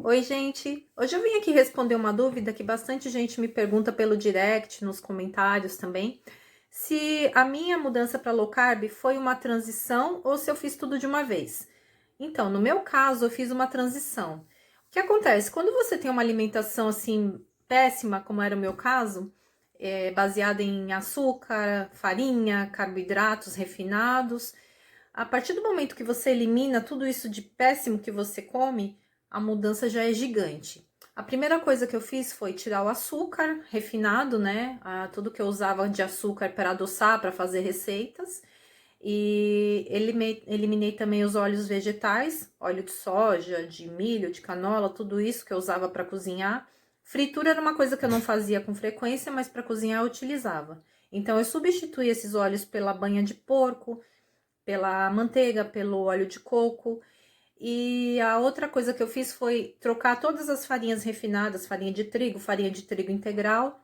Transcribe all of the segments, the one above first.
Oi, gente! Hoje eu vim aqui responder uma dúvida que bastante gente me pergunta pelo direct, nos comentários também, se a minha mudança para low carb foi uma transição ou se eu fiz tudo de uma vez. Então, no meu caso, eu fiz uma transição. O que acontece? Quando você tem uma alimentação assim péssima, como era o meu caso, baseada em açúcar, farinha, carboidratos refinados, a partir do momento que você elimina tudo isso de péssimo que você come, a mudança já é gigante. A primeira coisa que eu fiz foi tirar o açúcar refinado, né? Tudo que eu usava de açúcar para adoçar, para fazer receitas. E eliminei também os óleos vegetais, óleo de soja, de milho, de canola, tudo isso que eu usava para cozinhar. Fritura era uma coisa que eu não fazia com frequência, mas para cozinhar eu utilizava. Então eu substituí esses óleos pela banha de porco, pela manteiga, pelo óleo de coco. E a outra coisa que eu fiz foi trocar todas as farinhas refinadas, farinha de trigo integral,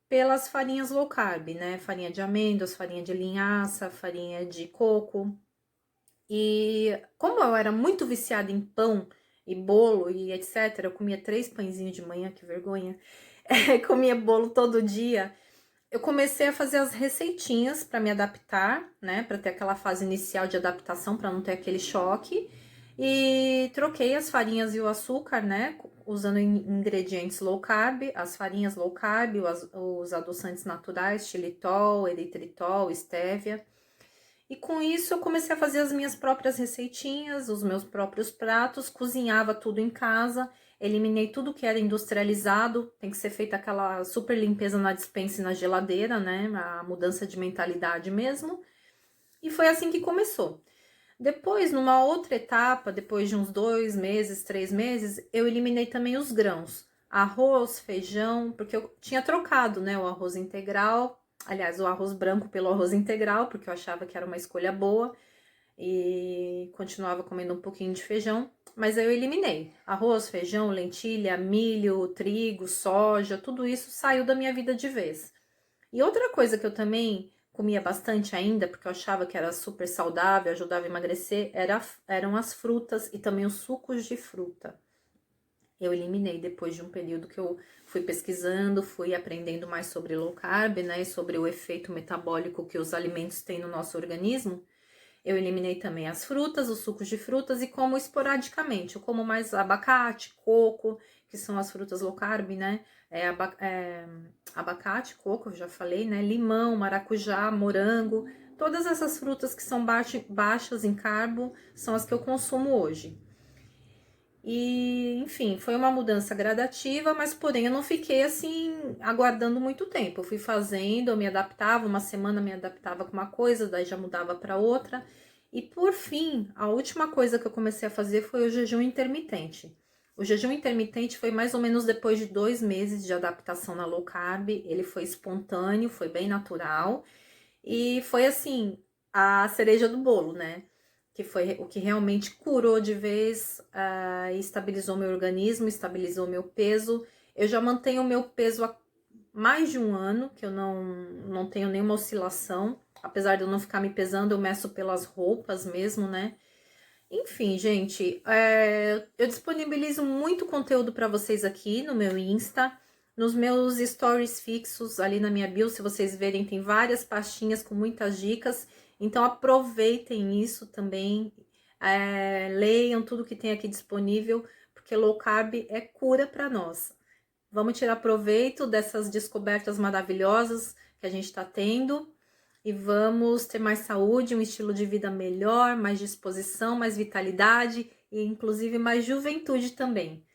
pelas farinhas low carb, né? Farinha de amêndoas, farinha de linhaça, farinha de coco. E como eu era muito viciada em pão e bolo e etc., eu comia 3 pãezinhos de manhã, que vergonha. Comia bolo todo dia. Eu comecei a fazer as receitinhas para me adaptar, né? Para ter aquela fase inicial de adaptação, para não ter aquele choque. E troquei as farinhas e o açúcar, né? Usando ingredientes low carb, as farinhas low carb, os adoçantes naturais, xilitol, eritritol, estévia. E com isso eu comecei a fazer as minhas próprias receitinhas, os meus próprios pratos, cozinhava tudo em casa, eliminei tudo que era industrializado, tem que ser feita aquela super limpeza na despensa e na geladeira, né? A mudança de mentalidade mesmo. E foi assim que começou. Depois, numa outra etapa, depois de uns 2 meses, 3 meses, eu eliminei também os grãos. Arroz, feijão, porque eu tinha trocado, né, o arroz integral, aliás, o arroz branco pelo arroz integral, porque eu achava que era uma escolha boa e continuava comendo um pouquinho de feijão, mas aí eu eliminei. Arroz, feijão, lentilha, milho, trigo, soja, tudo isso saiu da minha vida de vez. E outra coisa que eu também comia bastante ainda, porque eu achava que era super saudável, ajudava a emagrecer, eram as frutas e também os sucos de fruta. Eu eliminei depois de um período que eu fui pesquisando, fui aprendendo mais sobre low carb, né, sobre o efeito metabólico que os alimentos têm no nosso organismo. Eu eliminei também as frutas, os sucos de frutas e como esporadicamente. Eu como mais abacate, coco, que são as frutas low carb, né? Abacate, coco, eu já falei, né? Limão, maracujá, morango. Todas essas frutas que são baixas em carbo são as que eu consumo hoje. E, enfim, foi uma mudança gradativa, mas porém eu não fiquei assim aguardando muito tempo. Eu fui fazendo, eu me adaptava, uma semana me adaptava com uma coisa, daí já mudava para outra. E por fim, a última coisa que eu comecei a fazer foi o jejum intermitente. O jejum intermitente foi mais ou menos depois de 2 meses de adaptação na low carb. Ele foi espontâneo, foi bem natural. E foi assim, a cereja do bolo, né? Que foi o que realmente curou de vez, estabilizou meu organismo, estabilizou meu peso. Eu já mantenho o meu peso há mais de um ano, que eu não tenho nenhuma oscilação. Apesar de eu não ficar me pesando, eu meço pelas roupas mesmo, né? Enfim, gente, eu disponibilizo muito conteúdo para vocês aqui no meu Insta, nos meus stories fixos ali na minha bio, se vocês verem, tem várias pastinhas com muitas dicas, então aproveitem isso também, leiam tudo que tem aqui disponível, porque low carb é cura para nós. Vamos tirar proveito dessas descobertas maravilhosas que a gente está tendo e vamos ter mais saúde, um estilo de vida melhor, mais disposição, mais vitalidade e inclusive mais juventude também.